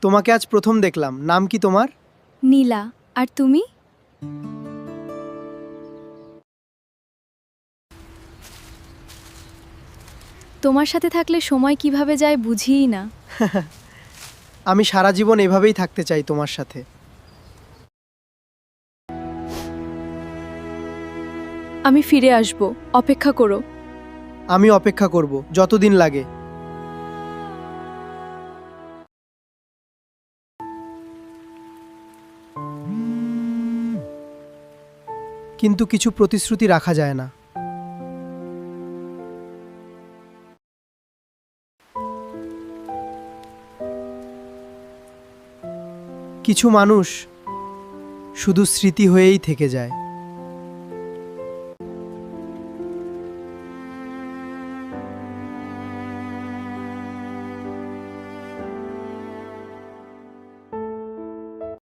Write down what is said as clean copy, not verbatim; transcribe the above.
তোমাকে আজ প্রথম দেখলাম। নাম কি তোমার? নীলা। আর তুমি? তোমার সাথে থাকলে সময় কিভাবে যায় বুঝিই না। আমি সারা জীবন এভাবেই থাকতে চাই তোমার সাথে। আমি ফিরে আসব, অপেক্ষা করো। আমি অপেক্ষা করব যতদিন লাগে। কিন্তু কিছু প্রতিশ্রুতি রাখা যায় না। কিছু মানুষ শুধু স্মৃতি হয়েই থেকে যায়।